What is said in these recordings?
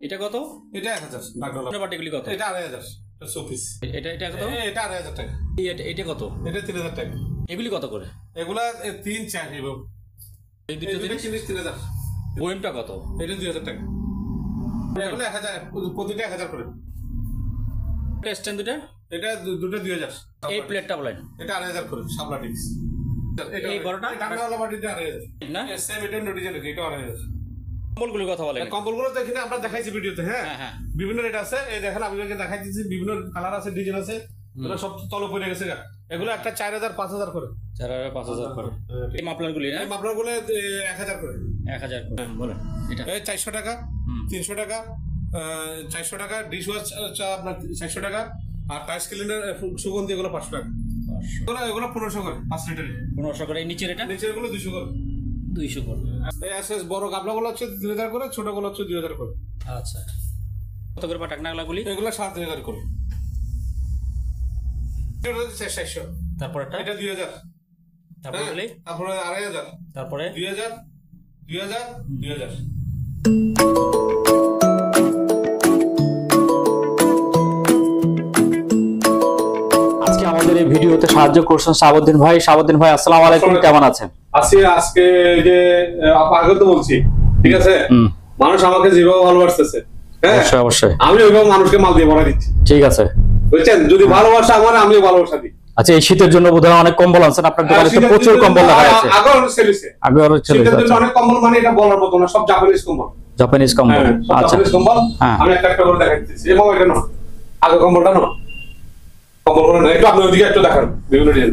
এটা কত? এটা 1000 ডাকডলা পাটিগুলি কত? এটা 2500 এটা শোপিস। এটা কত? এটা 2500 টাকা। এটা কত? এটা 3000 টাকা। এগুলি কত করে? এগুলা 3 4 এবং এই দুটো জিনিস 3000। বইমটা কত? এটা 2000 টাকা। এগুলা 1000 প্রতিটা 1000 করে। স্ট্যান্ড দুটো? এটা দুটো 2000। এই প্লেটটা বলেন। এটা 2500 করে সাবলা টিক্স। এই বড়টা ডাকডলা পাটিটা 2500 না? সেম এটা ডিজাইন এটা 2500। কম্বলগুলোর কথা বলেন। কম্বলগুলো তো এখানে আমরা দেখাইছি ভিডিওতে। হ্যাঁ হ্যাঁ বিভিন্ন রেট আছে। এই দেখেন আমি দেখাই দিচ্ছি বিভিন্ন কালার আছে ডিজাইন আছে। এগুলো সব তলে পড়ে গেছে। এগুলো একটা 4000 5000 করে। 4000 5000 করে। এই মাফলারগুলি না? এই মাফলারগুলো 1000 করে। 1000 করে বলেন। এটা এই 400 টাকা 300 টাকা 400 টাকা ডিশ ওয়াশ আপনার 400 টাকা আর টাইস ক্লিনার সুগন্ধি এগুলো 500 টাকা। এগুলো 1500 করে 5 লিটারের 1500 করে। এই নিচের এটা? নিচের গুলো 200 করে। 200 করে। এই এসএস বড় গাবলাগুলো হচ্ছে 2000 করে, ছোটগুলো হচ্ছে 2000 করে। আচ্ছা কত করে পাটাকনাগুলি? এগুলো 7000 করে। এটা হচ্ছে 400। তারপর এটা 2000। তারপরে বলি তারপরে 2500। তারপরে 2000 2000 2000। আজকে আমাদের এই ভিডিওতে সাহায্য করছেন শাহাবুদ্দিন ভাই। শাহাবুদ্দিন ভাই আসসালামু আলাইকুম, কেমন আছেন? আজকে যে আগে তো বলছি, ঠিক আছে, মানুষ আমাকে যেভাবে ভালোবাসতেছে, হ্যাঁ অবশ্যই অবশ্যই আমি ওইভাবে মানুষকে মাল দিয়ে ভরা দিচ্ছি। ঠিক আছে, বুঝছেন? যদি ভালোবাসা আমার, আমিও ভালোবাসা দিই। আচ্ছা, এই শীতের জন্য বোধহয় অনেক কম্বল আনছেন আপনার দোকানে, তো প্রচুর কম্বল দেখা যাচ্ছে। আগে অনেক সেলিছে, আগে অনেক ছিল। শীতের জন্য অনেক কম্বল, মানে এটা বলার মতো না, সব জাপানিজ কম্বল। জাপানিজ কম্বল। আচ্ছা জাপানিজ কম্বল আমি একটা একটা করে দেখাই দিচ্ছি। এবং এটা না, আগে কম্বলটা না, কম্বলগুলো না, একটু আপনি ওইদিকে একটু দেখান বিভিন্ন ডিজাইন।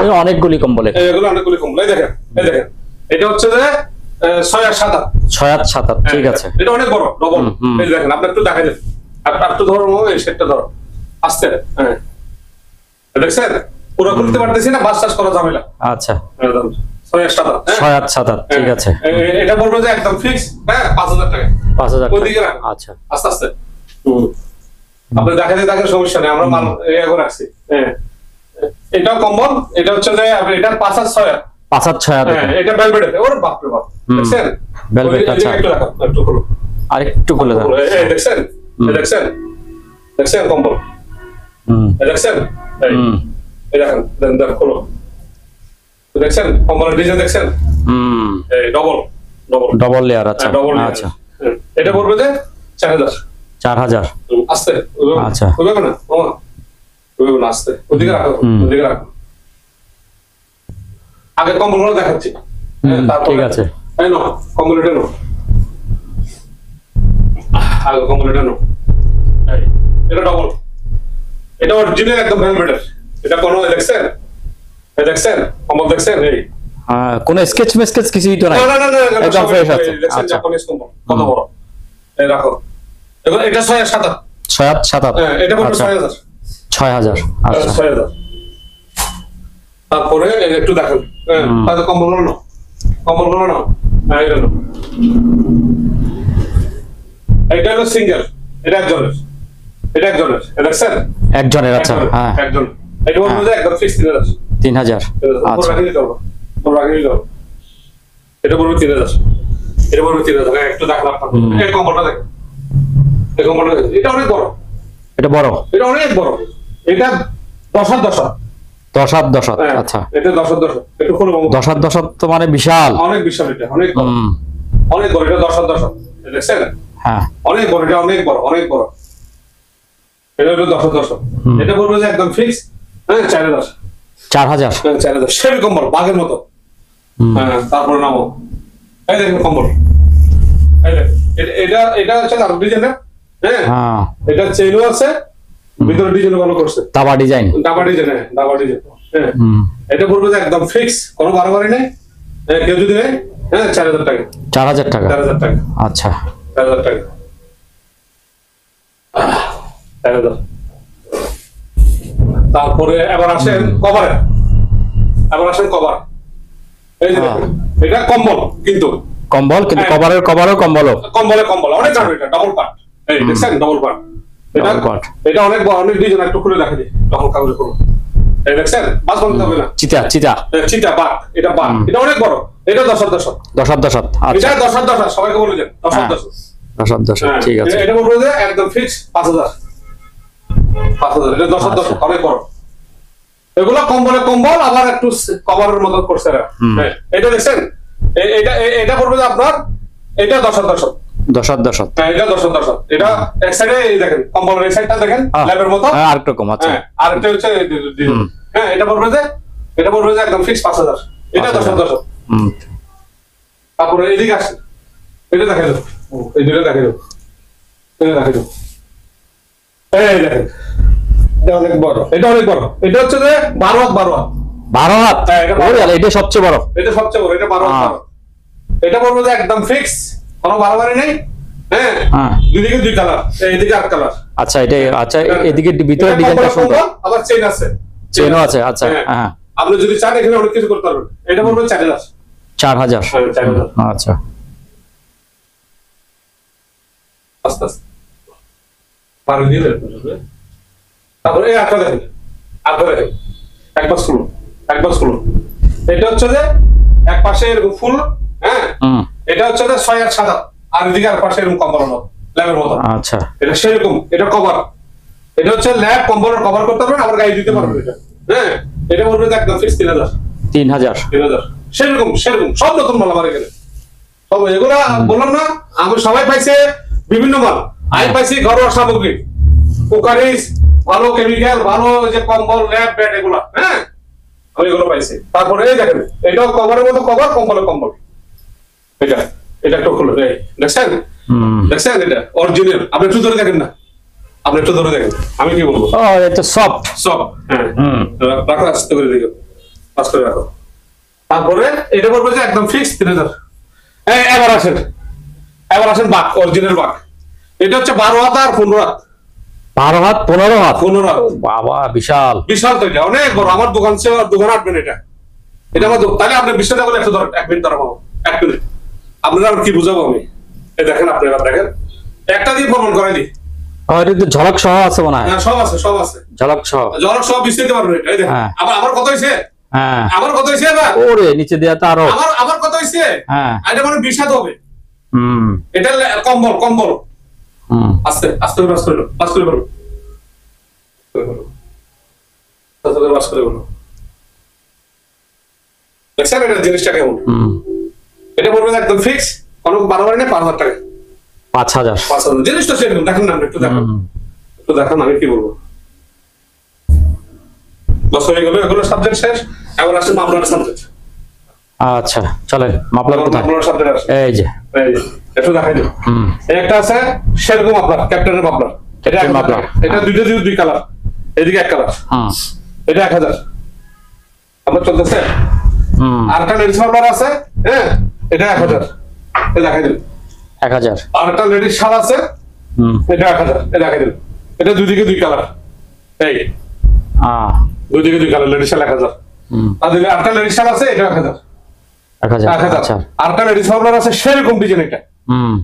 এই অনেকগুলি কম্বল, এগুলো অনেকগুলি কম্বল। এই দেখেন, এই দেখেন, এটা হচ্ছে যে 6 7 6 7। ঠিক আছে, এটা অনেক বড় ডবল। এই দেখেন, আপনি একটু দেখাই দেন, একটু ধরো এই সেটটা ধরো আস্তে। হ্যাঁ দেখছেন, পুরো করতে পারতেছি না, বাস টাস করা ঝামেলা। আচ্ছা 6 7 6 7। ঠিক আছে, এটা বলবো যে একদম ফিক্স। হ্যাঁ 5000 টাকা। 5000 ওইদিকে রাখ। আচ্ছা আস্তে আস্তে আপনি দেখাতে থাকেন, সমস্যা নেই, আমরা মাল করে রাখছি। হ্যাঁ এটাও কম্বল। এটা হচ্ছে যে এটা 5 আর 6। 5 আর 6। হ্যাঁ এটা ভেলভেট। ওরে বাপ রে বাপ, দেখছেন ভেলভেট। আচ্ছা একটু রাখো, একটু খুলো, আরেকটু খুলে দাও। এই দেখছেন, এই দেখছেন, দেখছেন কম্বল, এই দেখছেন, এই দেখেন, দেন খুলো, দেখছেন কম্বলের ডিজাইন দেখছেন। এই ডবল লেয়ার। আচ্ছা আচ্ছা, এটা পড়বে যে 4000। 4000। আস্তে। আচ্ছা ওইভাবে না, ওইভাবে না, আস্তে, ওদিকে রাখো, ওদিকে রাখো। আগে কম্বলগুলো দেখাচ্ছি। ঠিক আছে, এই নাও কম্বল, এটা নাও, আগে কম্বল এটা নাও। এটা ডবল, এটা অরিজিনাল একদম ভেলভেটের। এটা কোনো দেখছেন, এই দেখছেন কম্বল, দেখছেন? এই কোন স্কেচ মেস্কেচ কিছুই তো নাই, না না না, একদম ফ্রেশ আছে। দেখছেন জাপানিজ কম্বল কত বড়। এই রাখো, এটা 6 আর 7। 6 আর 7। হ্যাঁ এটা পড়বে 6000। 6000। আচ্ছা 6000। তারপরে একটু দেখেন, তাহলে কম্বলগুলো নাও, কম্বলগুলো নাও। এটা নাও, এটা হলো সিঙ্গেল, এটা একজনের, এটা একজনের, দেখছেন একজনের। আচ্ছা হ্যাঁ একজন। এটা বলবো যে একদম ফিক্স 3000। 3000। আচ্ছা এটা বলবো 3000। এটা বলবো 3000। একটু দেখলাম এই কম্বলটা দেখেন, এই কম্বলটা দেখেন, এটা অনেক বড়। এটা বড়, এটা অনেক বড়। এটা 10 আর 10। 10 আর 10। আচ্ছা এটা 10 আর 10। একটু খুলে 10 আর 10 তো মানে বিশাল, অনেক বিশাল। এটা অনেক বড়, অনেক বড়। এটা 10 আর 10, দেখছেন? হ্যাঁ অনেক বড়, এটা অনেক বড়, অনেক বড়। এটা হলো 10 আর 10। এটা বলবো যে একদম ফিক্স। হ্যাঁ 4000। 4000। 4000 সেমি কম্বল, বাঘের মতো। হ্যাঁ তারপরে নামো, এই দেখেন কম্বল, এই দেখেন, এটা হচ্ছে আর ডিজাইন। হ্যাঁ এটা চেইনও আছে, ভিতরে ডিজাইন ভালো করছে, দাবা ডিজাইন। দাবা ডিজাইন। হ্যাঁ দাবা ডিজাইন। হ্যাঁ এটা বলবো যে একদম ফিক্স, কোনো বাড়াবাড়ি নেই। কেউ যদি নেয়, হ্যাঁ 4000 টাকা। 4000 টাকা। 4000 টাকা। আচ্ছা 4000 টাকা। 4000। তারপরে এবার আসেন কভারে, এই যে এটা কম্বল, কিন্তু কভারের কম্বলও কম্বল অনেক দাম। এটা ডাবল পার্ট। এই দেখছেন ডাবল পার্ট। এটা অনেক বড়, অনেক ডিজাইন। একটু খুলে দেখা দিই, তখন কাগজে করবো। এই দেখছেন বাস বলতে হবে না, চিতা চিতা চিতা বাঘ, এটা বাঘ, এটা অনেক বড়, এটা 10 দশাত দশাত এটা 10 সবাইকে বলে দেন 10 দশাত দশাত ঠিক আছে। এটা বলবো যে একদম ফিক্স 5000 এটা 10 অনেক বড়। এগুলো কম্বল আবার একটু কভারের মতো করছে এরা। হ্যাঁ এটা দেখছেন এটা পড়বে যে আপনার এটা 10 দশাত দশাত এটা 10 এটা এক সাইডে দেখেন কম্বলের এই সাইডটা দেখেন ল্যাবের মতো আরেকটা কম আছে। আর একটা হচ্ছে হ্যাঁ এটা পড়বে যে একদম ফিক্স 5000 এটা 10 তারপরে এদিকে আসে এটা দেখাই দাও, এই দুটো দেখাই দাও, এটা দেখাই দাও, এই দেখেন এটা অনেক বড়, এটা অনেক বড়, এটা হচ্ছে যে 12 হাত। এটা সবচেয়ে বড়, এটা সবচেয়ে বড়, এটা 12 হাত। এটা বলবো যে একদম ফিক্স, কোনো বাড়াবাড়ি নেই। হ্যাঁ দুদিকে দুই কালার, এইদিকে 8 কালার। আচ্ছা এটা আচ্ছা এদিকে ভিতরে ডিজাইনটা সুন্দর, আবার চেইন আছে, চেইনও আছে। আচ্ছা হ্যাঁ আপনি যদি চান এখানে অনেক কিছু করতে পারবেন। এটা বলবো 4000। আচ্ছা আস্তে আস্তে পারে দিলে তারপরে এই আটটা দেখেন, একবার খুলো, এটা হচ্ছে যে এক পাশে এরকম ফুল, হ্যাঁ এটা হচ্ছে যে 6 আর 7 আর এদিকে আর পাশে এরকম কম্বলের মতো ল্যাবের মতো। আচ্ছা এটা সেরকম, এটা কভার, এটা হচ্ছে ল্যাব কম্বলের কভার করতে পারবেন, আবার গায়ে দিতে পারবেন। এটা হ্যাঁ এটা বলবে যে একদম ফিক্স 3000 সেরকম সব নতুন মাল আমার এখানে সব। এগুলা বললাম না আমি সবাই পাইছে বিভিন্ন মাল, আমি পাইছি ঘরোয়া সামগ্রী, কুকারিজ, ভালো কেমিক্যাল, ভালো যে কম্বল ল্যাব বেড এগুলা, হ্যাঁ আমি এগুলো পাইছি। তারপরে এই দেখেন এটাও কভারের মতো কভার, কম্বলের কম্বল, এটা একটু খুলে দেখছেন এটা অরিজিনাল। আপনি একটু ধরে দেখেন না, আমি কি বলবো, এটা সফট। হ্যাঁ রাখো, আস্তে করে দিও, আস্তে করে রাখো। তারপরে এটা বলবো যে একদম ফিক্স 3000। এবার আসেন বাঘ, অরিজিনাল বাঘ। এটা হচ্ছে 12 হাত আর 15 হাত। 12 হাত 15 হাত বাবা বিশাল তো এটা অনেক বড়। আমার দোকান আসবেন এটা আমার তাহলে আপনি বিষয়টা বলে 1 মিনিট দাঁড়াবো, 1 মিনিট আপনারা কি বুঝাবো আমি। এই দেখেন আপনারা দেখেন, একটা দিয়ে প্রমাণ করাই দিই। এটা ঝলক সহ আছে মনে হয়। সব আছে ঝলক সহ বিস্তারিত পারবেন। এটা এই দেখেন আমার কত হইছে, আমার কত হইছে না, ওরে নিচে দেয়া তো আরো আমার কত হইছে। এটা মানে 20 হাত হবে। এটা কম্বল আস্তে আস্তে পাস করে বলো, দেখছেন এটা জিনিসটা কেমন। এটা বলবে একদম ফিক্স, কোনো বাড়াবাড়ি নেই, 5000 টাকা। 5000 জিনিসটা সেরকম। দেখেন না একটু দেখান আমি কি বলবো। বস হয়ে গেল, এগুলো সাবজেক্ট শেষ। এবার আসেন মামলার সাবজেক্ট। আচ্ছা চলেন মামলার কোথায়, সাবজেক্ট আছে এই যে একটু দেখাই দিই। একটা আছে সেরকম আপনার ক্যাপ্টেনের মামলা, এটা দুই কালার, এদিকে 1 কালার, এটা 1000 আপনার চলতেছে। আর একটা লেডিস মামলার আছে, হ্যাঁ এটা 1000, এটা দেখাই দিন 1000। আর একটা লেডিস শাল আছে, এটা 1000, এটা দেখাই দিন। এটা দুদিকে 2 কালার, এই দুদিকে 2 কালার, লেডিস শাল 1000। আর দিকে আরেকটা লেডিস শাল আছে, এটা 1000। আচ্ছা আরেকটা লেডিস মামলার আছে সেরকম ডিজাইন, এটা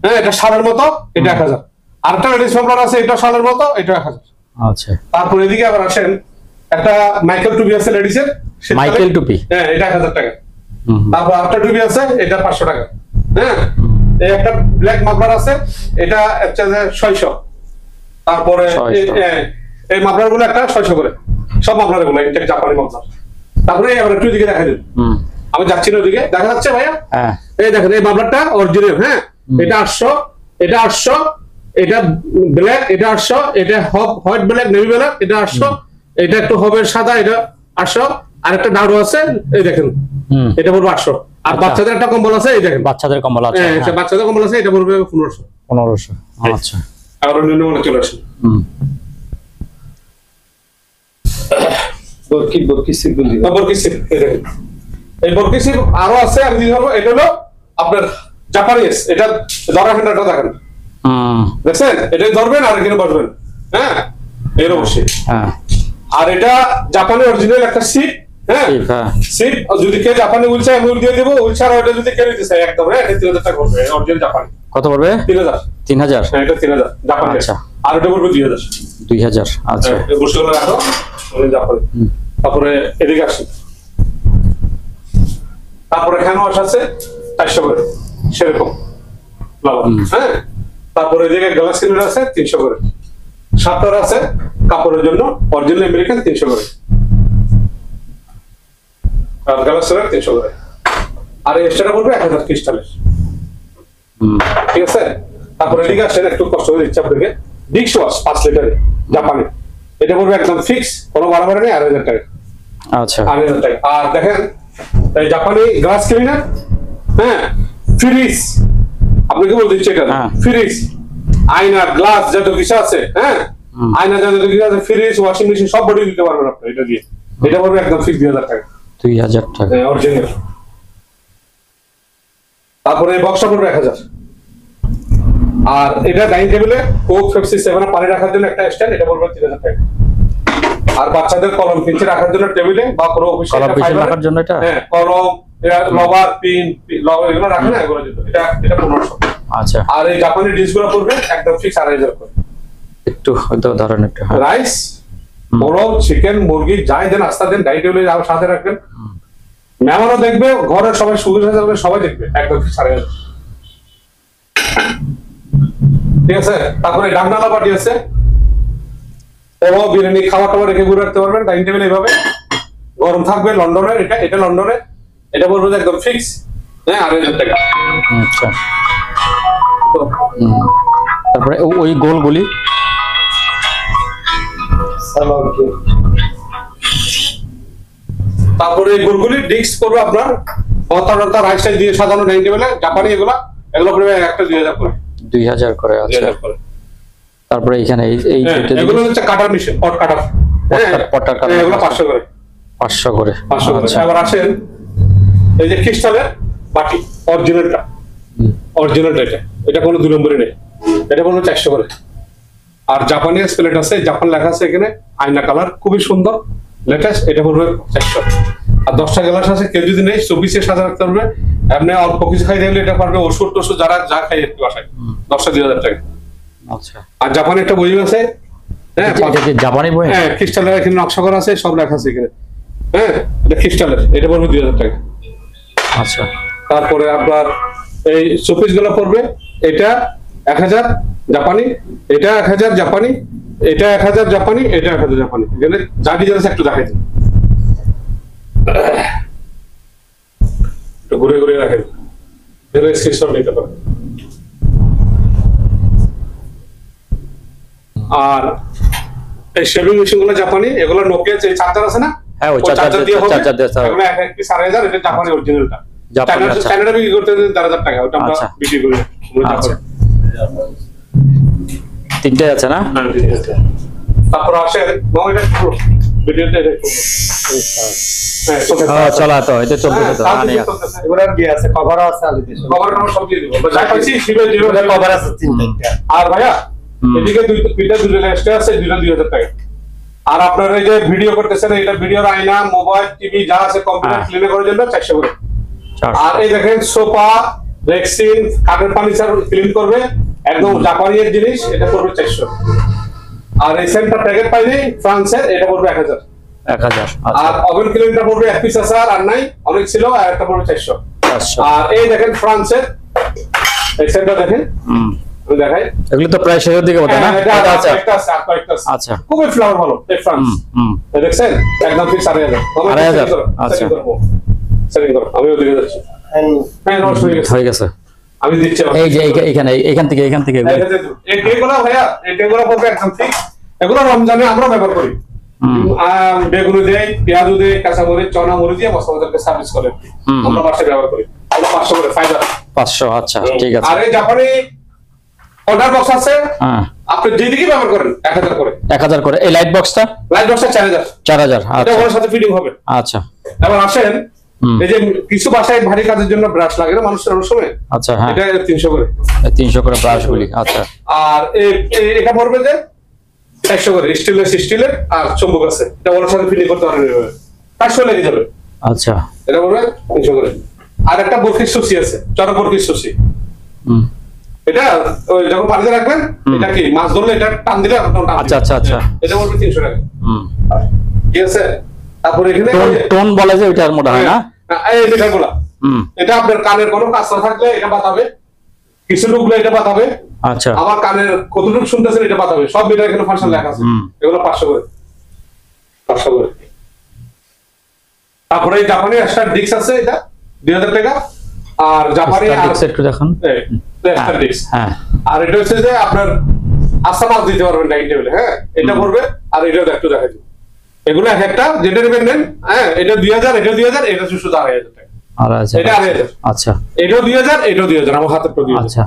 হ্যাঁ এটা শালের মতো, এটা 1000। আরেকটা লেডিস মামলার আছে, এটা শালের মতো, এটা 1000। আচ্ছা তারপর এদিকে আবার আসেন, একটা মাইকেল টুপি আছে লেডিসের, মাইকেল টুপি, হ্যাঁ এটা 1000 টাকা। তারপর আরেকটা টুপি আছে, এটা 500 টাকা। হ্যাঁ এই একটা ব্ল্যাক মাফলার আছে, এটা হচ্ছে 600। তারপরে এই মাফলার গুলো একটা 600 করে, সব মাফলার গুলো এটা জাপানি মাফলার। তারপরে আবার একটু দিকে দেখা দিন, আমি যাচ্ছি না ওদিকে, দেখা যাচ্ছে ভাইয়া? এই দেখেন এই মাফলারটা অরিজিনাল, হ্যাঁ এটা 800, এটা 800, এটা ব্ল্যাক, এটা 800, এটা হোয়াইট ব্ল্যাক নেভি ব্ল্যাক, এটা 800, এটা একটু হবে সাদা, এটা 800। আর একটা ডাউড আছে, এই দেখেন এটা পড়বে 800। আর বাচ্চাদের একটা কম্বল আছে, এই দেখেন বাচ্চাদের কম্বল আছে, হ্যাঁ বাচ্চাদের কম্বল আছে, এটা পড়বে 1500। আচ্ছা আর অন্য মনে চলে আসে বরকিসিপ বলি, বরকিসিপ এই বরকিসিপ আরো আছে, আমি দিতে পারবো। এটা হলো আপনার জাপানিজ, এটা ধরা হ্যান্ডারটা দেখেন, দেখছেন এটা ধরবেন আর এখানে বসবেন, হ্যাঁ এর অবশ্যই। আর এটা জাপানি অরিজিনাল একটা সিট, হ্যাঁ সিট। যদি কেউ জাপানি উইলচার আমি দিয়ে দেবো, উইলচার ওটা যদি কেউ দিতে চাই একদম, হ্যাঁ 3000 টাকা পড়বে অরিজিনাল জাপানি। কত পড়বে? 3000। হ্যাঁ এটা 3000 জাপানি। আচ্ছা আর এটা পড়বে 2000। আচ্ছা বসে রাখো জাপানি। তারপরে এদিকে আসেন, তারপরে হ্যান্ড ওয়াশ আছে 400 করে সেরকম লাভ। হ্যাঁ, তারপরে এদিকে গ্লাস ক্লিনার আছে 300 করে, শাটার আছে কাপড়ের জন্য অরিজিনাল আমেরিকান 300 করে, আর গ্লাস ক্লিনার 300 করে, আর এক্সট্রা পড়বে 1000 ক্রিস্টালের। ঠিক আছে, তারপরে এদিকে আসেন, একটু কষ্ট করে দিচ্ছি আপনাকে, ডিশ ওয়াশ 5 লিটারে জাপানি, এটা পড়বে একদম ফিক্স, কোনো বাড়াবাড়ি নেই, 8000 টাকা। আচ্ছা 8000 টাকা। আর দেখেন এই জাপানি গ্লাস ক্লিনার, হ্যাঁ, ফ্রিজ, আপনাকে বলে দিচ্ছি এটা ফ্রিজ, আয়না, গ্লাস যত কিছু আছে, হ্যাঁ, আয়না যত কিছু আছে, ফ্রিজ, ওয়াশিং মেশিন সব বডি দিতে পারবেন আপনি এটা দিয়ে। এটা পড়বে একদম ফিক্স 2000 টাকা। 2000 টাকা অরিজিনাল। তারপরে এই বক্সটা পড়বে 1000। আর এটা ডাইনিং টেবিলে কোক, পেপসি, 7 আপ পানি রাখার জন্য একটা স্ট্যান্ড, এটা পড়বে 3000 টাকা। আর বাচ্চাদের কলম পেন্সিল রাখার জন্য টেবিলে বা কোনো অফিসে রাখার জন্য এটা, হ্যাঁ, কলম, রবার, পিন, এগুলো রাখেন না, এগুলো জন্য এটা 1500। আচ্ছা, আর এই জাপানি ডিশগুলো পড়বে একদম ফিক্স 2500 করে। একটু হয়তো ধরেন একটু রাইস, মোরগ, চিকেন, মুরগি যাই দেন, আস্তা দেন, ডাইনিং টেবিলে সাথে রাখবেন, মেহমানও দেখবে, ঘরের সবাই সুবিধা যাবে, সবাই দেখবে, একদম ফিক্স 2500। ঠিক আছে, তারপরে ডাকনালা পার্টি আছে, ও বিরিয়ানি খাওয়া টাওয়া রেখে ঘুরে রাখতে পারবেন ডাইনিং টেবিল, এইভাবে গরম থাকবে। লন্ডনের এটা লন্ডনের, এটা বলবো একদম ফিক্স, হ্যাঁ, 2500 টাকা। আচ্ছা, তারপরে ওই গোলগুলি তারপরে এই গোলগুলি ডিস্ক করবে আপনার অর্থাৎ রাইট সাইড দিয়ে সাজানো ডাইনিং টেবিলে, জাপানি এগুলো পড়বে একটা 2000 করে। 2000 করে। আচ্ছা, তারপরে এখানে এই এগুলো হচ্ছে কাটার মেশিন, পট কাটার, পটার কাটার, এগুলো 500 করে। 500 করে। আচ্ছা, আবার আসেন এই যে ক্রিস্টালের বাটি, অরিজিনালটা, এটা কোনো 2 নম্বরই নেই, এটা কোনো 400 করে। আর জাপানি প্লেট আছে, জাপান লেখা আছে এখানে, আয়না কালার, খুবই সুন্দর লেটেস্ট, এটা পড়বে 400। আর 10টা গ্লাস আছে, কেউ যদি নেই 24 সাজা রাখতে পারবে, এমনি অল্প কিছু খাই দিলে এটা পারবে, ওষুধ টষুধ যারা যা খাই একটু বাসায়, 10টা 2000 টাকা। আচ্ছা, আর জাপানি একটা বই আছে, হ্যাঁ, জাপানি বই, হ্যাঁ, ক্রিস্টালের এখানে নকশা করা আছে, সব লেখা আছে এখানে, হ্যাঁ, এটা ক্রিস্টালের, এটা পড়বে 2000 টাকা। আচ্ছা, তারপরে আপনার এই শোপিস গুলো পড়বে, এটা 1000 জাপানি, এটা 1000 জাপানি, এটা 1000 জাপানি, এটা 1000 জাপানি, এখানে যা ডিজাইন আছে একটু দেখাই দিন, একটু ঘুরে ঘুরে রাখেন, এর স্ক্রিনশট নিতে পারেন। আর এই শেভিং মেশিন গুলো জাপানি, এগুলো নোকিয়া যে চার্জার আছে না, হ্যাঁ, ওই চার্জার দিয়ে এগুলো এক পিস 2500, এটা জাপানি অরিজিনালটা। চায়নাটা বিক্রি করতে 4000 টাকা, ওটা আমরা বিক্রি করি। আচ্ছা, 3টে আছে না? তারপর আসেন নয়টা ভিডিওতে দেখুন, হ্যাঁ, চলা তো এটা চলতে তো এগুলো আর কি আছে, কভারও আছে, আলিতে কভার আমরা সব দিয়ে দিব, যা পাইছি শিবে দিব, কভার আছে 3টা। আর ভাইয়া এদিকে দুইটা এক্সট্রা আছে, 2000 টাকা। আর আপনারা এই যে ভিডিও করতেছেন, এটা ভিডিওর আয়না, মোবাইল, টিভি যা আছে কম্পিউটার ক্লিন করার জন্য 400 করে। আর এই দেখেন সোফা, রেক্সিন, কাঠের ফার্নিচার ক্লিন করবে, একদম জাপানির জিনিস, এটা পড়বে 400। আর এই সেন্টার প্যাকেট পাইনি ফ্রান্সের, এটা পড়বে 1000। 1000। আর ওভেন ক্লিনটা পড়বে এক পিস আছে, আর নাই, অনেক ছিল, আর একটা পড়বে 400। আর এই দেখেন ফ্রান্সের এই সেন্টার দেখেন, দেখাই, এগুলো তো প্রায় শেষের দিকে বলতে না, এটা আছে, একটা আছে, আর কয়েকটা আছে। আচ্ছা, খুবই ফ্লাওয়ার ভালো, এই ফ্রান্স, দেখছেন একদম ফিক্স 2500। 2500। আচ্ছা, সেটিং করো, আমি ওদিকে যাচ্ছি। হ্যাঁ, নষ্ট হয়ে গেছে, আমি দিচ্ছি। এই যে এখান থেকে এই ডেগুলো ভাইয়া, এই ডেগুলো পড়বে একদম ঠিক, এগুলো রমজানে আমরা ব্যবহার করি, বেগুনি দেয়, পেঁয়াজু দেয়, কাঁচামরিচ, চনা মরিচ দিয়ে মশলাদারকে সার্ভিস করে, আমরা বাসায় ব্যবহার করি, আমরা 500 করে ফাইবার 500। আচ্ছা, ঠিক আছে। আর এই জাপানি অর্ডার বক্স আছে, আপনি যেদিকে ব্যবহার করেন 1000 করে। 1000 করে। এই লাইট বক্সটা 4000। 4000। এটা ওর সাথে ফিটিং হবে। আচ্ছা, এবার আসেন এই যে কিছু বাসায় ভারী কাজের জন্য ব্রাশ লাগে না মানুষের অনেক সময়, আচ্ছা, হ্যাঁ, এটা 300 করে। 300 করে ব্রাশগুলি। আচ্ছা, আর এটা পড়বে যে 400 করে, স্টিলের, আর চুম্বক আছে, এটা ওর সাথে ফিটিং করতে পারবেন, 500 লেগে যাবে। আচ্ছা, এটা পড়বে 300 করে। আর একটা বরফির সুসি আছে, চড়ক বরফির সুসি, এটা ওই যখন পানিতে রাখবেন, এটা কি মাছ ধরলে এটা টান দিলে, আচ্ছা, এটা পড়বে 300 টাকা। ঠিক আছে। তারপরে এখানে টোন বলে যে ওইটার মনে হয় না? এই যেটাগুলা এটা আপনার কানের কোনো কাজ না থাকলে এটা বাতাবে, কিছু লোকগুলো এটা বাতাবে। আচ্ছা, আবার কানের কতটুকু শুনতেছেন এটা বাতাবে, সব মিলে এখানে ফাংশন লেখা আছে। এগুলো 500 করে, 500 করে। তারপরে জাপানি একটা ডিস্ক আছে, এটা 2000 টাকা। আর জাপানি একটু দেখুন, হ্যাঁ। আর এটা হচ্ছে যে আপনার আসামাস দিতে পারবেন ডাইনিং টেবিলে, হ্যাঁ এটা পড়বে। আর এটাও একটু দেখাই দিই, এগুলো এক একটা যেটা নেবেন নেন, হ্যাঁ এটা 2000, এটা 2000, এটা শুধু 2500 টাকা। এটা 2500। আচ্ছা, এটাও 2000, এটাও 2000, আমার হাতে তো 2000। আচ্ছা।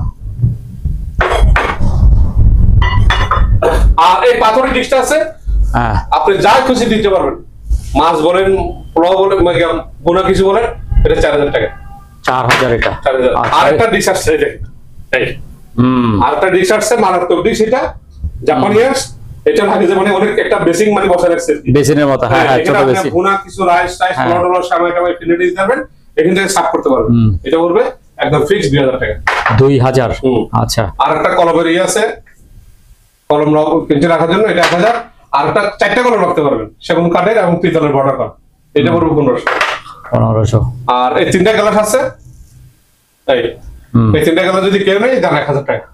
আর এই পাথরের ডিশটা আছে, হ্যাঁ আপনি যা খুশি দিতে পারবেন, মাছ বলেন, পোলাও বলেন, বোনা কিছু বলেন, এটা 4000 টাকা। 4000 এটা। 4000। আর একটা ডিশ আসছে, এই দেখেন, এই আর একটা ডিশ আসছে, মারাত্মক ডিশ। এটা জাপানিয়াস, এটা লাগে যে মানে অনেক একটা বেসিং মানে বসা রাখছে, বেসিনের মতো। হ্যাঁ হ্যাঁ, ছোট বেসিন। বোনা কিছু রাইস পোলাও সামাই টামাই কিনে দিতে পারবেন, এখান থেকে সাফ করতে পারবেন। এটা পড়বে একদম ফিক্স 2000 টাকা। 2000। আচ্ছা। আর একটা কলমের আছে, কলম কিনতে রাখার জন্য, এটা 1000। আর একটা 4টা কলম রাখতে পারবেন, সেগুন কাঠের এবং পিতলের বর্ডার করা, এটা পড়বে 1500। আর এই 3টা গ্লাস আছে, এই 3টা গ্লাস যদি কেউ নেই দেন 1000 টাকা।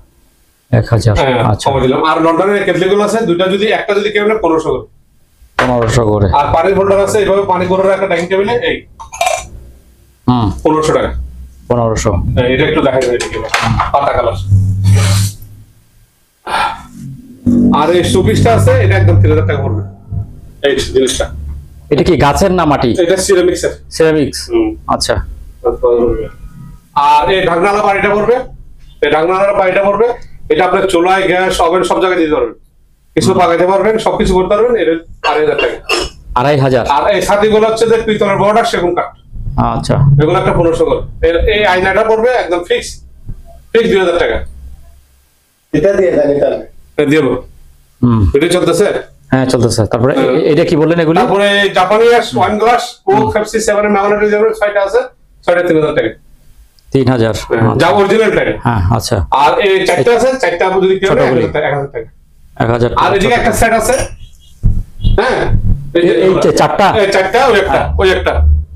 1000। আচ্ছা, কমে দিলাম। আর লন্ডনের কেটলিগুলো আছে, দুইটা যদি একটা যদি কেউ নেই 1500 করে। 1500 করে। আর পানির হোল্ডার আছে, এইভাবে পানি করে রাখা ডাইনিং টেবিলে, এই 1500 টাকা। 1500। এটা একটু দেখাই যাবে, এটা কি পাতা কালার। আর এই শোপিসটা আছে, এটা একদম 3000 টাকা পড়বে। এই জিনিসটা এটা কি গাছের না মাটি? এটা সিরামিক্সের। সিরামিক্স। আচ্ছা। আর এই ঢাকনাওয়ালা বাড়িটা পড়বে, এই ঢাকনাওয়ালা বাড়িটা পড়বে, এটা আপনার চুলায়, গ্যাস, ওভেন সব জায়গায় দিতে পারবেন, কিছু পাকাইতে পারবেন, সবকিছু করতে পারবেন। এটা 2500 টাকা। 2500। আর এই সাথীগুলো হচ্ছে যে পিতলের বর্ডার, সেগুন কাঠ। আচ্ছা, এগুলো একটা 1500 করে। এই আয়নাটা পড়বে একদম ফিক্স 2000 টাকা। এটা দিয়ে দেন, এটা দিয়ে দেবো। এটা চলতেছে? হ্যাঁ চলতেছে। তারপরে এটা কি বললেন এগুলি? তারপরে জাপানিয়াস ওয়ান গ্লাস, কোক, পেপসি, 7 এর ম্যাগনেটিক যেগুলো 6টা আছে, 6টা 3000 টাকা। 3000। যা অরিজিনাল টাকা। হ্যাঁ আচ্ছা। আর এই 4টা আছে, 4টা আপনি যদি কেউ 1000 টাকা। 1000। আর এদিকে একটা সেট আছে, হ্যাঁ এই 4টা। এই 4টা, ওই একটা।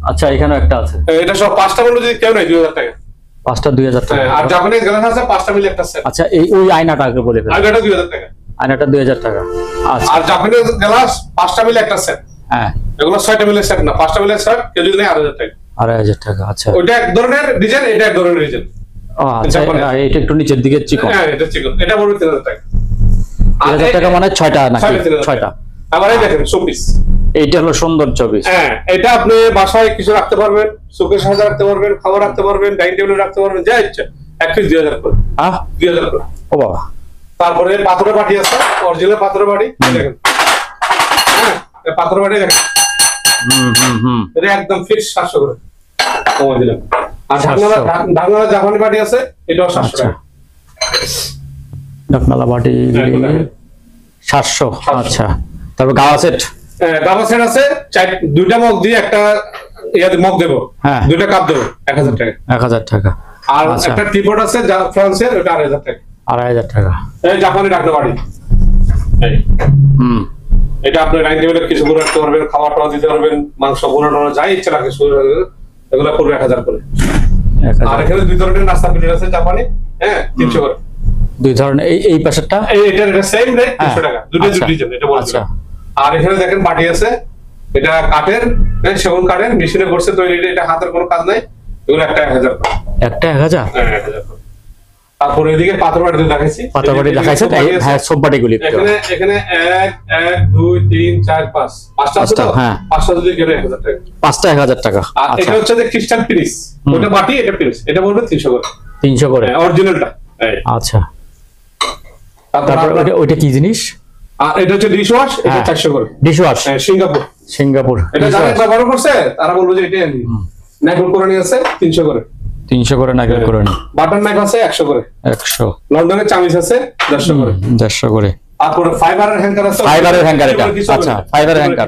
আচ্ছা, এখানেও একটা আছে। এটা সব 5টা বলে যদি কেউ নেই 2000 টাকা। 5টা 2000 টাকা। আর জাপানিজ গ্লাস আছে 5টা মিলে একটা সেট। আচ্ছা, এই ওই আয়নাটা আগে বলে ফেলেন। আইনাটা 2000 টাকা। আয়নাটা 2000 টাকা। আচ্ছা। আর জাপানিজ গ্লাস 5টা মিলে একটা সেট। হ্যাঁ, এগুলো 6টা মিলে সেট না, 5টা মিলে সেট, কেউ যদি নেই 8000 টাকা। 2500 টাকা। আচ্ছা, ওইটা এক ধরনের ডিজাইন, এটা এক ধরনের ডিজাইন। ও আচ্ছা, এটা একটু নিচের দিকে চিকন। হ্যাঁ এটা চিকন, এটা পড়বে 3000 টাকা। 3000 টাকা মানে 6টা নাকি? 6টা। আবার এই দেখেন শোপিস, এইটা হলো সুন্দর চবিস। হ্যাঁ এটা আপনি বাসায় কিছু রাখতে পারবেন, শোকেস সাজা রাখতে পারবেন, খাবার রাখতে পারবেন, ডাইনিং টেবিলে রাখতে পারবেন, যা ইচ্ছা। এক পিস 2000 করে। 2000 করে। ও বাবা। তারপরে পাথরের বাটি আছে, অরিজিনাল পাথরের বাটি, দেখেন। হ্যাঁ এই পাথরের বাটি দেখেন, এটা একদম ফিক্স 700 করে কমে দিলাম। আর ঢাকনালা জাপানি বাটি আছে, এটাও 700 টাকা। ঢাকনালা বাটি 700। আচ্ছা, তারপর গাওয়া সেট। গাওয়া সেট আছে, 2টা মগ দিয়ে একটা ইয়াতে মগ দেবো, হ্যাঁ 2টা কাপ দেবো, 1000 টাকা। 1000 টাকা। আর একটা টিপট আছে ফ্রান্সের, ওটা 2500 টাকা। 2500 টাকা। এই জাপানি ঢাকনা বাটি, এটা আপনি ডাইনিং টেবিলে কিছু করে রাখতে পারবেন, খাবার টাওয়া দিতে পারবেন, মাংস বোনা যাই ইচ্ছা রাখে, এগুলো পড়বে 1000 করে। আর এখানে 2 ধরনের নাস্তা প্লেট আছে জাপানি, হ্যাঁ 300 করে। 2 ধরনের। এই পাশেরটা এটা সেম রেট 300 টাকা, দুটো ডিজাইন, এটা বলছি। আর এখানে দেখেন বাটি আছে, এটা কাঠের, সেগুন কাঠের, মেশিনে করছে তৈরি, এটা হাতের কোনো কাজ নাই, এগুলো একটা 1000 করে। একটা 1000? হ্যাঁ 1000 করে। তারপরে এদিকে পাথর বাটি দেখাইছি, পাথর বাটি দেখাইছেন। হ্যাঁ সব বাটিগুলি এখানে 1 2 3 4 5 5টা আছে তো, হ্যাঁ 5টা যদি গেলে 1000 টাকা। 5টা 1000 টাকা। আর এটা হচ্ছে যে খ্রিস্টান পিরিস, ওটা বাটি, এটা পিরিস, এটা বলবে 300 করে। 300 করে অরিজিনালটা। আচ্ছা, তারপর ওইটা কি জিনিস? আর এটা হচ্ছে ডিশ ওয়াশ, এটা 400 করে। Dish wash Singapore. এটা যারা ব্যবহার করছে তারা বলবে যে এটাই আনি। নাইকল কোরানি আছে 300 করে। 300 করে নাইকল কোরানি। বাটার নাইফ আছে 100 করে। 100। লন্ডনের চামিচ আছে 150 করে। 150 করে। তারপর ফাইবারের হ্যাঙ্গার আছে। ফাইবারের হ্যাঙ্গার এটা। আচ্ছা, ফাইবারের হ্যাঙ্গার।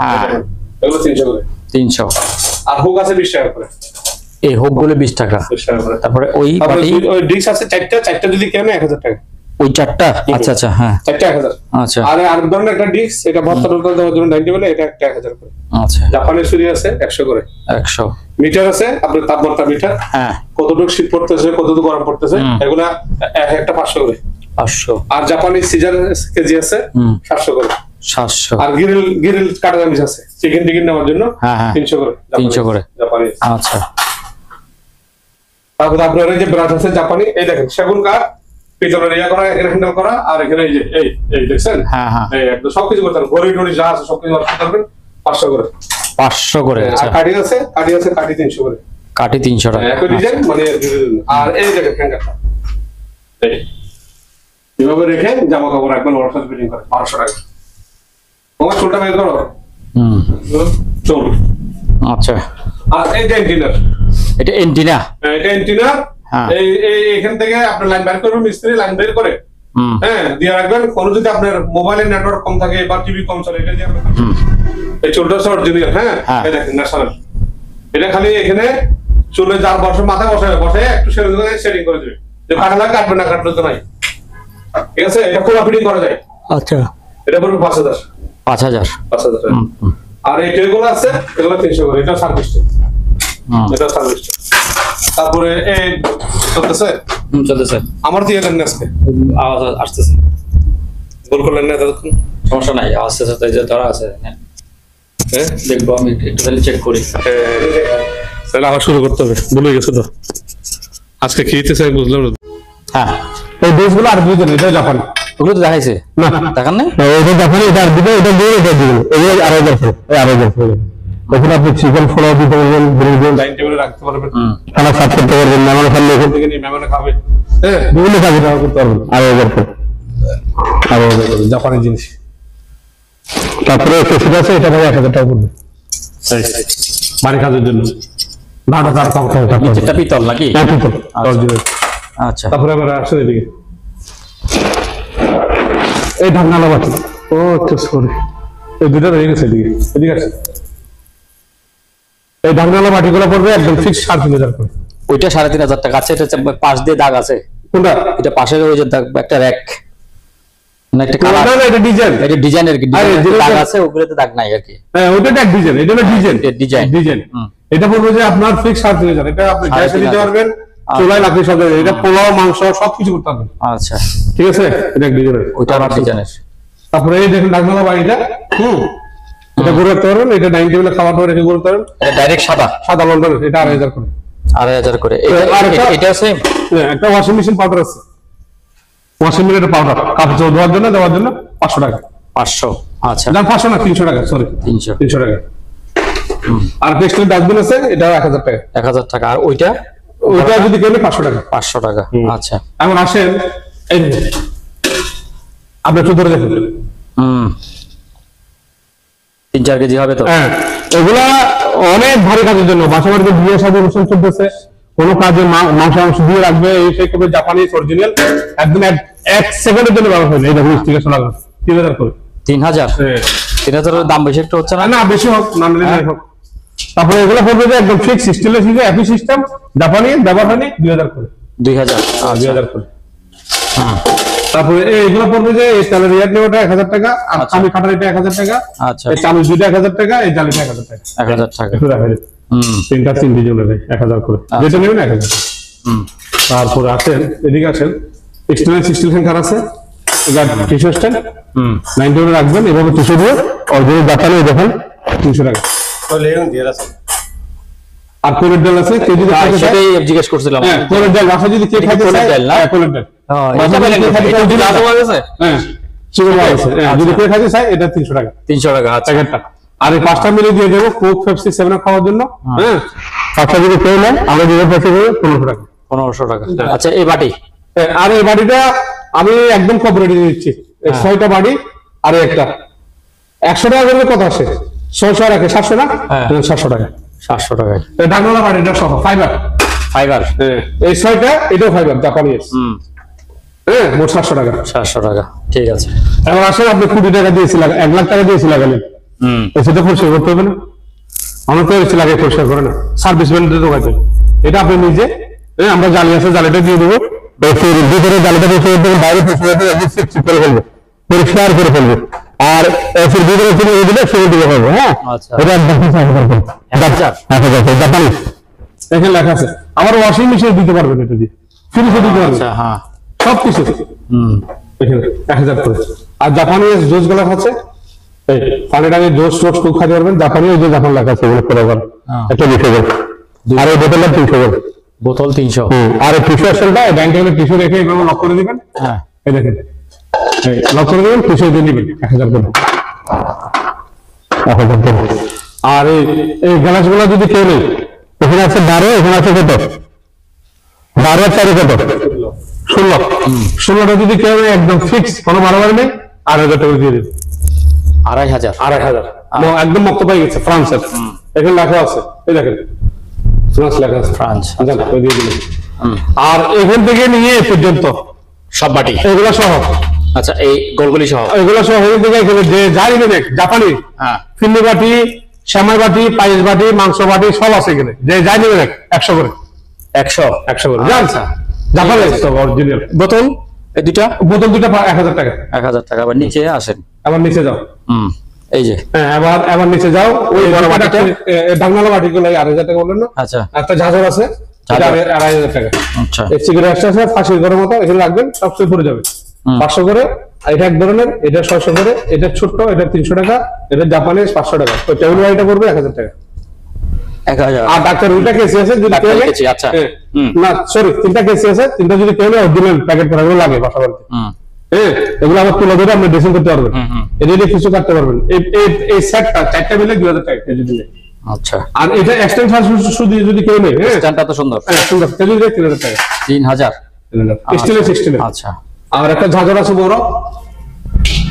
হ্যাঁ এগুলো 300 করে। 300। আর হুক আছে 20 টাকা করে। এই হুক গুলো 20 টাকা। 20 টাকা করে। তারপরে ওই বাটি, ওই ডিশ আছে 4টা যদি কেনে 1000 টাকা। ওই চারটা? আচ্ছা আচ্ছা, হ্যাঁ, চারটা 1000। আচ্ছা আর আরেক ধরনের একটা ডিস্ক, এটা ভর্তা টর্তা দেওয়ার জন্য 90 বলে, এটা একটা 1000 করে। আচ্ছা, জাপানের ছুরি আছে 100 করে। 100 মিটার আছে আপনার, তাপমাত্রা মিটার, হ্যাঁ, কতটুকু শীত পড়তেছে কতটুকু গরম পড়তেছে, এগুলা একটা 500 করে। 500। আর জাপানি সিজার কেজি আছে 700 করে। 700। আর গ্রিল কাটা চামিচ আছে চিকেন টিকেন নেওয়ার জন্য, হ্যাঁ হ্যাঁ, 300 করে। 300 করে জাপানি। আচ্ছা। তারপর আপনার এই যে ব্রাশ আছে জাপানি, এই দেখেন সেগুন কাঠ, পিতলের ইয়া করা, এখানে হ্যান্ডেল করা, আর এখানে এই যে এই দেখছেন, হ্যাঁ হ্যাঁ, এই একদম সবকিছু করতে পারবেন, ঘড়ি টড়ি যা আছে সবকিছু করবেন 500 করে। 500 করে। আর আচ্ছা, কাঠি আছে 300 করে। কাঠি 300 টাকা। একই ডিজাইন মানে। আর এই দেখেন হ্যাঙ্গারটা, এই এভাবে রেখে জামা কাপড় রাখবেন, ওর সাথে ফিটিং করে 1200 টাকা। তোমার চুলটা বের করো, চুল। আচ্ছা, আর এই যে এন্টিনার, এটা এন্টিনা? এটা এন্টিনার। এই এখান থেকে আপনি লাইন বের করবেন, মিস্ত্রি লাইন বের করে হ্যাঁ দিয়ে রাখবেন। কোনো যদি আপনার মোবাইলের নেটওয়ার্ক কম থাকে বা টিভি কম চলে, এটা দিয়ে আপনি এই চুলটা অরিজিনাল। হ্যাঁ, এই দেখেন ন্যাশনাল। এটা খালি এখানে চুলে যার বসে মাথায় বসে একটু সেটিং করে দেবে, যে কাটা লাগে কাটবে না, কাটলে তো নাই। ঠিক আছে, এটা খোলা ফিটিং করা যায়। আচ্ছা, এটা পড়বে 5000। 5000। আর এই ট্রেগুলো আছে, এগুলো 300 করে। এটা সার্ভিসটা, এটা সার্ভিসটা। তারপরে এই চলতেছে, চলতেছে। আমার দিয়ে দেন আজকে আওয়াজ আসতেছে, ভুল করলেন না ততক্ষণ? সমস্যা নাই, আস্তে আস্তে যে ধরা আছে। হ্যাঁ, দেখবো আমি একটু তাহলে চেক করি। তাহলে আবার শুরু করতে হবে, ভুলে গেছে তো আজকে কি দিতেছে বুঝলাম না। হ্যাঁ, এই ড্রেসগুলো আর বুঝলেন, এটা জাপানি। ওগুলো তো দেখাইছে না, দেখান নাই? এটা জাপানি, এটা আর দিবে, এটা দিয়ে এটা দিবে। এই 2000 তখন আপনি চিকেন ফোড়া দিতে পারবেন, ব্রেড লাইন টেবিলে রাখতে পারবেন, খানা সার্ভ করতে পারবেন, মেহমান খাবে এখান থেকে নিয়ে মেহমান খাবে, হ্যাঁ বিভিন্ন কাজে ব্যবহার করতে পারবেন। 2000 জাপানি জিনিস। তারপরে কেসিট আছে, এটা ভাই 1000 টাকা পড়বে বাড়ি কাজের জন্য। ঢাকা তার কম খাবে, এটা পিতল নাকি? পিতল অরিজিনাল। আচ্ছা, তারপরে আবার আসে এদিকে এই ঢাকনালা বাটি। ও সরি, এই দুটো রয়ে গেছে এদিকে, এদিকে আসে। এই ঢাকনালা বাটিগুলো পড়বে একদম ফিক্স 3500 করে। ওইটা 3500 টাকা। আচ্ছা, এটা পাশ দিয়ে দাগ আছে কোনটা? এটা পাশের ওই যে দাগ, একটা র‍্যাক না, একটা না না, এটা ডিজাইন, এটা ডিজাইনের কি দাগ আছে, ওগুলোতে দাগ নাই আর কি। হ্যাঁ, ওটা এক ডিজাইন, এটা হলো ডিজাইন। এটা বলবো যে আপনার ফিক্স 3500। এটা আপনি গ্যাসে দিতে পারবেন, চুলায় লাকড়ি সব, এটা পোলাও মাংস সবকিছু করতে পারবেন। আচ্ছা, ঠিক আছে, এটা এক ডিজাইন, ওইটা আমার ডিজাইনের। তারপরে এই দেখেন ঢাকনালা বাড়িটা, এটা করে রাখতে পারবেন। এটা ডাইনিং টেবিলে খাওয়া দাওয়া রেখে করতে পারবেন। এটা ডাইরেক্ট সাদা লন্ডন, এটা 2500 করে। 2500 করে। এটা সেম। একটা ওয়াশিং মেশিন পাউডার আছে, ওয়াশিং মেশিনের পাউডার কাপড় ধোয়ার জন্য, দেওয়ার জন্য 500 টাকা। 500? আচ্ছা, না 500 না, 300 টাকা, সরি 300 টাকা। আর পেস্টেল ডাস্টবিন আছে, এটা 1000 টাকা। 1000 টাকা। আর ওইটা যদি কেনে 500 টাকা। 500 টাকা। আচ্ছা, এখন আসেন এই আপনি একটু ধরে দেখুন। 3-4 কেজি হবে তো? হ্যাঁ, এগুলা অনেক ভারী কাজের জন্য, বাসা বাড়িতে বিয়ে শাদী অনুষ্ঠান চলতেছে, কোনো কাজে মাংস দিয়ে রাখবে, এই সেই কবে জাপানি অরিজিনাল, একদম 1 সেকেন্ডের জন্য ব্যবহার হবে। এই দেখুন স্টিকার লাগানো 3000 করে। 3000? 3000 এর দাম বেশি একটু হচ্ছে না? না বেশি হোক, না হোক। তারপরে এগুলো পড়বে যে একদম ফিক্স স্টিলের সিজে একই সিস্টেম, জাপানি ব্যবহার হয়নি, 2000 করে। 2000? 2000 করে। তারপরে এইগুলো পড়বে যে এই চালের রিয়ার নেওয়াটা 1000 টাকা, আর আমি কাটার এটা 1000 টাকা। আচ্ছা, এই চামচ দুইটা 1000 টাকা, এই জালিটা 1000 টাকা। 1000 টাকা। একটু রাখা যায়। তিনটা 3 ডিজাইন নেবে 1000 করে, যেটা নেবেন 1000। তারপরে আসেন এদিকে আসেন, স্টিল হ্যাঙ্গার আছে, টিস্যু স্ট্যান্ড 90 করে রাখবেন, এভাবে টিস্যু দিয়ে অরিজিনাল জাপানি দেখেন 300 টাকা। আর কোলের ডাল আছে, কেজি সেটাই জিজ্ঞেস করছিলাম। হ্যাঁ, কোলের ডাল বাসা যদি কে খাইতে চায়, কোলের ডাল যদি কেউ খাইতে চায়, এটা 300 টাকা। 300 টাকা। আচ্ছা, আর এই 5টা মিলে দিয়ে দেবো, কোক, পেপসি, 7 আপ খাওয়ার জন্য। হ্যাঁ, 5টা যদি কেউ নেয়, আমরা দিয়ে পয়সা দেবো 1500 টাকা। 1500 টাকা। আচ্ছা, এই বাটি? আর এই বাটিটা আমি একদম কোঅপারেটিভ দিচ্ছি, 6টা বাটি আর একটা 100 টাকা করে কত আসে? 600 রাখে 700 না? 700 টাকা। 700 টাকায় ঢাকনালা বাটিটা সহ ফাইবার। এই 6টা, এটাও ফাইবার জাপানি। হ্যাঁ, মোট 700 টাকা। 700 টাকা, ঠিক আছে। এখন আসেন, আপনি 20 টাকা দিয়েছিলেন, 1 লাখ টাকা দিয়েছিলেন, সেটা পরিষ্কার করতে হবে না? আমার তো এসে লাগে পরিষ্কার করে না, সার্ভিস ম্যানদের দোকানে। এটা আপনি নিজে, আমরা জালি আছে, জালিটা দিয়ে দেবো, এসির ভিতরে জানাটা বসে বাইরে করে ফেলবে, পরিষ্কার করে ফেলবে। আর এসির ভিতরে তুমি দিলে সেটা দিকে পাবো। হ্যাঁ, এটা জাপানি এখানে লেখা আছে। আমার ওয়াশিং মেশিন দিতে পারবেন, এটা দিয়ে ফ্রিজে দিতে পারবেন। হ্যাঁ, সবকিছু এখানে 1000 করে। আর জাপানি জুস গ্লাস আছে, এই পানি টানি জুস টোস খুব খাইতে পারবেন। জাপানি ওই যে জাপান লেখা আছে ওগুলো করে পারবেন। এটা 200 করে। আর এই বোতলটা 300 করে। বোতল 300। আর এই টিস্যু আসলটা ব্যাংকে টিস্যু রেখে এভাবে লক করে দিবেন। হ্যাঁ, এই দেখেন, এই লক করে দিবেন, টিস্যু দিয়ে দিবেন 1000 করে। আর এই গ্লাসগুলো যদি কেউ নেই, এখানে আছে 12, এখানে আছে কত 12 আর 4 কত 16। 16টা যদি কেউ নেই, একদম ফিক্স, কোনো বাড়াবাড়ি নেই, 8000 টাকা দিয়ে দিন। 2500 একদম মুক্ত পাই গেছে ফ্রান্সের। এখানে লেখা আছে, এই দেখেন ফ্রান্স লেখা আছে, ফ্রান্স। দিয়ে দিলেন। আর এখান থেকে নিয়ে এ পর্যন্ত সব বাটি এগুলো সহ, আচ্ছা এই গোলগুলি সহ, এগুলো সহ এখান থেকে এখানে যে যাই নেবেন জাপানি, ফিন্নি বাটি, শ্যামাই বাটি, পায়েস বাটি, মাংস বাটি সব আছে এখানে। যে যাই নেবেন 100 করে। 100 করে জানছা জাপানি অরিজিনাল। বোতল এই দুইটা, বোতল দুটো 1000 টাকা। 1000 টাকা। আবার নিচে আসেন, আবার নিচে যাও। এই যে আবার নিচে যাও, ওই বড় বাটিটা ডাঙ্গালা বাটিগুলো 8000 টাকা বললেন না? আচ্ছা, একটা ঝাঁঝর আছে, এটা 2500 টাকা। আচ্ছা, এই সিগারেট আছে ফাঁসির ঘরের মতো, এখানে রাখবেন, সবচেয়ে পড়ে যাবে 500 করে। এটা এক ধরনের, এটা 600 করে, এটা ছোট্ট, এটা 300 টাকা, এটা জাপানি 500 টাকা। তো টেবিল বাড়িটা পড়বে 1000 টাকা। 1000। আর ডাক্তার উল্টা কেসি আছে, যদি কেউ আচ্ছা না সরি 3টা কেসি আছে, 3টা যদি কেউ অরিজিনাল প্যাকেট করা লাগে বাসা বাড়িতে। এগুলো আবার তুলে ধরে আপনি ড্রেসিং করতে পারবেন, এটা দিয়ে কিছু কাটতে পারবেন। এই সেটটা 4টা মিলে 2000 টাকা কেজি দিলে। আচ্ছা, আর এটা এক্সটেনশন শুধু যদি কেউ নেই, স্ট্যান্ডটা তো সুন্দর, সুন্দর, কেজি দিয়ে 3000 টাকা। 3000 স্টিলের। আচ্ছা, আর একটা ঝাঁঝর আছে বড়,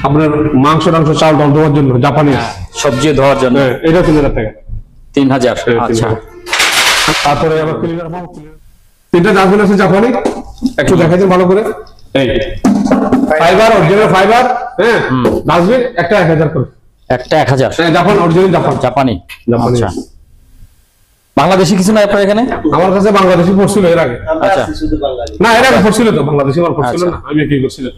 আপনার মাংস চাল ডাল ধোয়ার জন্য, জাপানি সবজি ধোয়ার জন্য, এটা 3000 টাকা। 3000। আচ্ছা, তারপরে আবার ক্লিনার পাবো, 3টা ডাস্টবিন আছে জাপানি, একটু দেখাচ্ছেন ভালো করে। এই ফাইবার, অরিজিনাল ফাইবার, হ্যাঁ, ডাস্টবিন একটা 1000 করে। একটা 1000। জাপান, অরিজিনাল জাপানি। আচ্ছা, বাংলাদেশি কিছু নাই আপনার এখানে? আমার কাছে বাংলাদেশি পড়ছিল এর আগে। আচ্ছা, না এর আগে পড়ছিল তো, বাংলাদেশি মাল পড়ছিল না, আমি কি করছিলাম।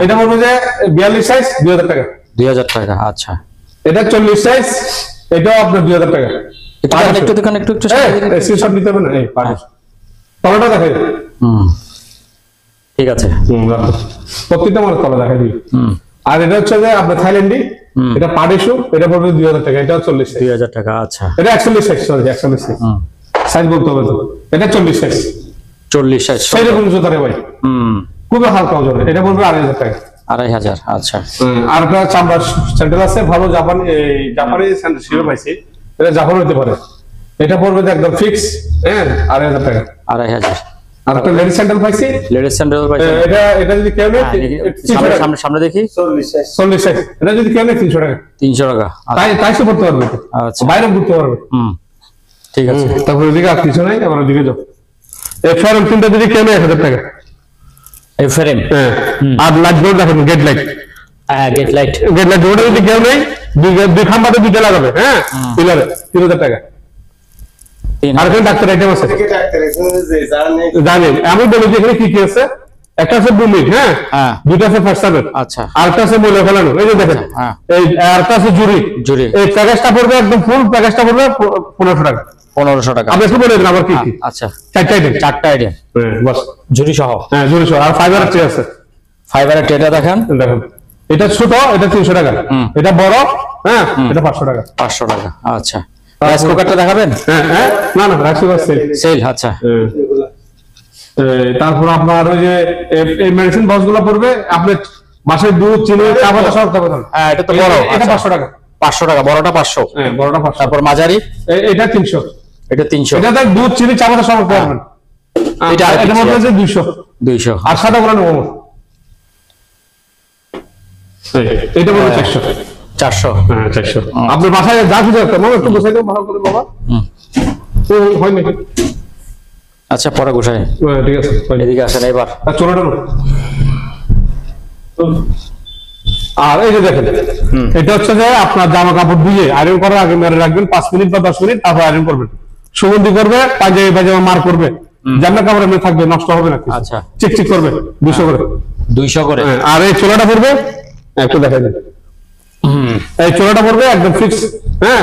এটা বলবো যে 42 সাইজ 2000 টাকা। 2000 টাকা। আচ্ছা, এটা 40 সাইজ, এটাও আপনার 2000 টাকা। একটু দেখুন, একটু স্ক্রিনশট নিতে হবে না? এই তলাটা দেখাই। ঠিক আছে, প্রত্যেকটা মানে তলা দেখাই দিই। আর এটা হচ্ছে যে আপনার থাইল্যান্ডি, এটা পাডিশু, এটা পড়বে 2000 টাকা। এটা 40 সাইজ। 2000 টাকা। আচ্ছা, এটা 41 সাইজ, সরি 41 সাইজ। সাইজ বলতে হবে তো। এটা 40 সাইজ। 40 সাইজ। সেইরকম জুতা রে ভাই, খুবই হালকা ওজন। এটা পড়বে 2500 টাকা। 2500। আচ্ছা, আর একটা চামড়ার স্যান্ডেল আছে ভালো, জাপানি স্যান্ডেল শিরো পাইছি, এটা জাপান হতে পারে। এটা পড়বে একদম ফিক্স, হ্যাঁ, 2500 টাকা। 2500। আর একটা লেডিস স্যান্ডেল পাইছি, লেডিস স্যান্ডেল পাইছি, এটা যদি কেউ নেই সামনে দেখি, 40 সাইজ। এটা যদি কেউ নেই 300 টাকা। 300 টাকা। তাই সে পড়তে পারবে। আচ্ছা, বাইরে ঘুরতে পারবে। ঠিক আছে। তারপরে ওইদিকে আর কিছু নাই, আবার ওইদিকে যাও। এই ফ্রেম 3টা যদি কেউ নেই 1000 টাকা। এই ফ্রেম, হ্যাঁ। আর লাইট বোর্ড দেখেন, গেট লাইট, গেট লাইট বোর্ডে যদি কেউ নেই, দুই খাম্বাতে দুইটা লাগাবে, হ্যাঁ, পিলারে 3000 টাকা। আর এখানে ডাক্তার আইটেম আছে, জানেন আমি বলি যে এখানে কি কি আছে। একটা আছে বুমিক, হ্যাঁ, দুইটা আছে ফার্স্টাবের, আচ্ছা, আরেকটা আছে বলে ফেলানো, এই যে দেখেন, এই আরেকটা আছে জুরি। এই প্যাকেজটা পড়বে একদম ফুল, প্যাকেজটা পড়বে 1500 টাকা। 1500 টাকা। আপনি একটু বলে দিন আবার কি কি। আচ্ছা, 4টা আইটেম। 4টা আইটেম, বাস, জুরি সহ। হ্যাঁ, জুরি সহ। আর ফাইবারের ট্রে আছে, ফাইবারের ট্রেটা দেখেন। এটা ছোট, এটা 300 টাকা। এটা বড়, হ্যাঁ, এটা 500 টাকা। 500 টাকা। আচ্ছা, রাইস কুকারটা দেখাবেন? হ্যাঁ, না রাইস কুকার সেল। আচ্ছা, তারপর আপনার ওই যে এই মেডিসিন বক্সগুলো পড়বে আপনি মাসের দুধ, চিনি, চা পাতা সব দেবেন। হ্যাঁ, এটা তো বড়, এটা 500 টাকা। 500 টাকা, বড়টা 500। হ্যাঁ, বড়টা 500। তারপর মাঝারি, এটা 300। এটা 300। এটা দুধ, চিনি, চা পাতা সব পাবেন। এটা মধ্যে আছে 200। আর সাদা গুলো নেবো, এটা বলবো 400। 400। হ্যাঁ, 400। আপনার বাসায় যা কিছু একটা মামা একটু বসাই দেবো ভালো করে বাবা। হয় নাকি? আচ্ছা, পরে গোসাই। ঠিক আছে, এদিকে আসেন এবার। চলো না। আর এই যে দেখেন, এটা হচ্ছে যে আপনার জামা কাপড় ধুয়ে আয়রন করার আগে মেরে রাখবেন 5 মিনিট বা 10 মিনিট, তারপর আয়রন করবেন। সুগন্ধি করবে, পাঞ্জাবি পায়জামা মার করবে, জানলা কাপড় এমনি থাকবে, নষ্ট হবে না। আচ্ছা। চিকচিক করবে 200 করে। 200 করে। আর এই চোলাটা পড়বে একটু দেখাই দিন। এই চোলাটা পড়বে একদম ফিক্স। হ্যাঁ,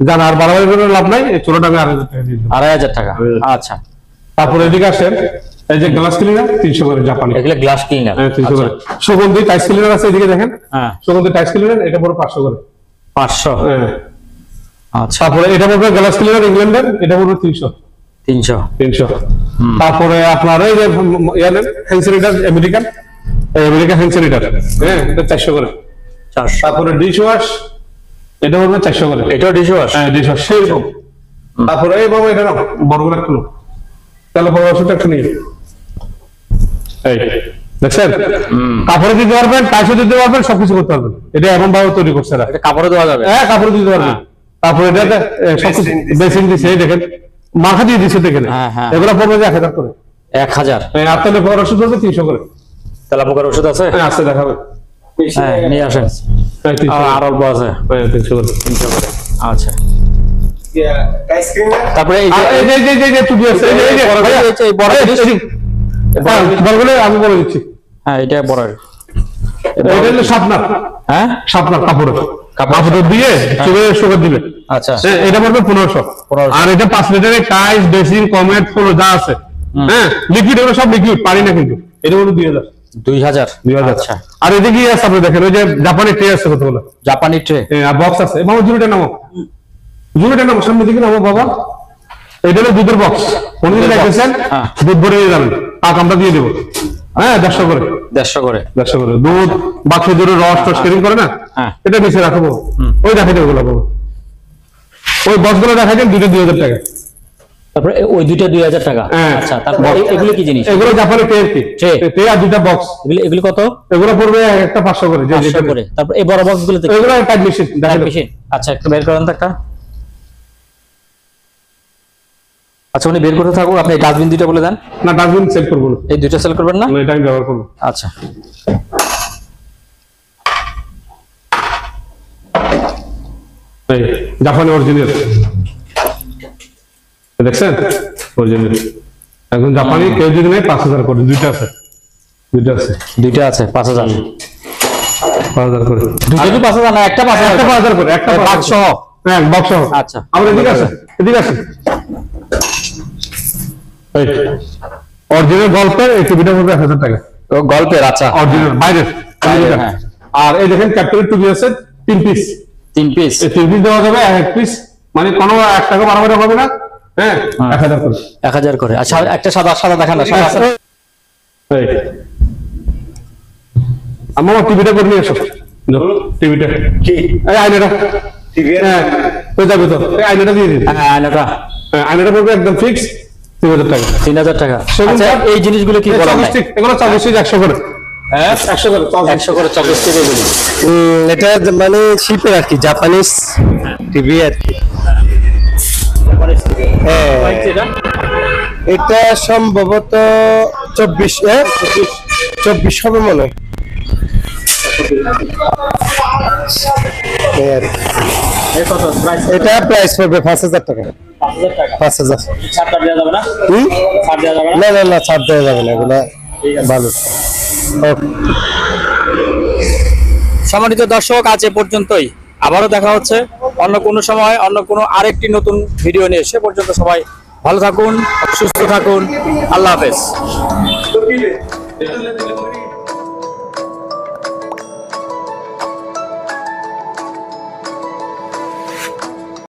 জানা আর বাড়াবাড়ি করে লাভ নাই। এই চোলাটা আমি 2,500 টাকা দিয়ে দিলাম। 2,500 টাকা। আচ্ছা। তারপরে এদিকে আসেন, এই যে গ্লাস ক্লিনার 300 করে জাপানি। এগুলো গ্লাস ক্লিনার। 300 করে। সুগন্ধি টাইস ক্লিনার আছে, এদিকে দেখেন। হ্যাঁ, সুগন্ধি টাইস ক্লিনার, এটা পড়বে 500 করে। 500। হ্যাঁ। আচ্ছা। তারপরে এটা পড়বে গ্লাস ক্লিনার ইংল্যান্ডের, এটা পড়বে 300। 300। তারপরে আপনার এই যে hand sanitiser American, American hand sanitiser, হ্যাঁ, এটা 400 করে। 400। তারপরে ডিশ ওয়াশ, এটা পড়বে 400 করে। এটাও ডিশ ওয়াশ? হ্যাঁ, ডিশ ওয়াশ সেরকম। তারপরে এই বাবা এটা নাও, বড়গুলো একটু নাও, তাহলে বড় ওষুধটা একটু নিয়ে এই দেখছেন, কাপড়ে দিতে পারবেন, টাইসে দিতে পারবেন, সবকিছু করতে পারবেন। এটা এমন ভাবে তৈরি করছে না, এটা কাপড়ে দেওয়া যাবে? হ্যাঁ, কাপড়ে দিতে পারবেন। তারপরে এটা সবকিছু বেসিং দিছে, এই দেখেন মাখা দিয়ে দিছে, দেখেন। এগুলো পড়বে 1000 করে। 1000। আর তাহলে বড় ওষুধ পড়বে 300 করে। তেলা পোকার ওষুধ আছে? হ্যাঁ, আছে, দেখাবে। হ্যাঁ, নিয়ে আসেন। আর অল্প আছে। 300 করে। 300 করে। আচ্ছা। টাইস ক্লিনার। তারপরে এই যে এই টুপি আছে, এই যে বড় জিনিস, বড়গুলো আমি বলে দিচ্ছি। হ্যাঁ, এটা বড়। এটা হলো শার্পনার। হ্যাঁ, শার্পনার কাপড় দিয়ে চুলে শুকাতে দিবে। আচ্ছা। এটা পড়বে 1500। আর এটা 5 লিটারের টাইস, বেসিন, কমেট, ফ্লো যা আছে, হ্যাঁ, লিকুইড, এগুলো সব লিকুইড, পানি না কিন্তু। এটা হলো 2000। 2000। আচ্ছা। আর এদিকে কি আছে আপনি দেখেন, ওই যে জাপানি ট্রে আছে কতগুলো, জাপানি ট্রে, বক্স আছে। বাবা জুড়িটা নামো, সামনে দিকে নামো বাবা। এটা হলো দুধের বক্স, কোন দিকে দেখেছেন, দুধ ভরে নিয়ে যাবেন, টাকা আমরা দিয়ে দেবো। হ্যাঁ, 150 করে। 150 করে। 150 করে। দুধ, বাক্স দুধের রস টস কেরিং করে না, এটা বেশি রাখবো। ওই দেখাই দেবো ওগুলো বাবা, ওই বক্সগুলো দেখাই দেন, দুটো 2000 টাকা। তারপরে ওই দুইটা 2000 টাকা। আচ্ছা। তারপরে এগুলো কি জিনিস? এগুলো জাপানি ট্রে আর দুটা বক্স। এগুলো কত? এগুলো পড়বে একটা 500 করে। 500 করে। তারপর এই বড় বক্স গুলোতে এগুলো টাইপ মেশিন, মেশিন। আচ্ছা, একটু বের করেন তো একটা। আচ্ছা, উনি বের করতে থাকুক, আপনি ডাস্টবিন দুইটা বলে দেন। না, ডাস্টবিন সেল করবো না। এই দুইটা সেল করবেন না? এটা আমি ব্যবহার করবো। আচ্ছা। এই জাপানি অরিজিনাল, দেখছেন, অরিজিনাল একদম জাপানি। কেউ যদি নেই 5000 করে। দুইটা আছে। 5000। 5000 করে। দুইটা কি 5000 না? একটা 5000? একটা 5000 করে, একটা বাক্স সহ। হ্যাঁ, বাক্স সহ। আচ্ছা। আমরা এদিকে আছে, এদিকে আছে। এই অরিজিনাল গল্পের এই টিভিটা পড়বে 1000 টাকা। গল্পের? আচ্ছা। অরিজিনাল বাইরের। হ্যাঁ। আর এই দেখেন ক্যাপ্টেনের টুপি আছে 3 পিস। 3 পিস? এই 3 পিস দেওয়া যাবে 1 পিস, মানে কোনো 1 টাকা বাড়াবাড়ি হবে না। হ্যাঁ, 1000 করে। 1000 করে। আচ্ছা, একটা সাদা দেখান না, সাদা আছে? এই আমার টিভিটা করে নিয়ে এসো। টিভিটা কি? এই আয়নাটা। টিভি? হ্যাঁ, তো যাবে তো। এই আয়নাটা দিয়ে দিন। হ্যাঁ, আয়নাটা। আয়নাটা পড়বে একদম ফিক্স 3000 টাকা। 3000 টাকা। আচ্ছা, এই জিনিসগুলো কি বলা হয়? এগুলো চামচিক 100 করে। হ্যাঁ, 100 করে। 100 করে চকস্টিক এগুলি। এটা মানে শিপের আর কি, জাপানিজ টিভি আর কি। হ্যাঁ, এটা সম্ভবত 24 হবে মনে হয়। এটা প্রাইস পড়বে 5000 টাকা। 5000। ছাড়টা দেওয়া যাবে না? ছাড় দেওয়া যাবে না? না, ছাড় দেওয়া যাবে না, এগুলা ভালো। সম্মানিত দর্শক, আজ এ পর্যন্তই। আবারও দেখা হচ্ছে অন্য কোনো সময়, অন্য কোনো আরেকটি নতুন ভিডিও নিয়ে। সে পর্যন্ত সবাই ভালো থাকুন, সুস্থ থাকুন। আল্লাহ হাফেজ।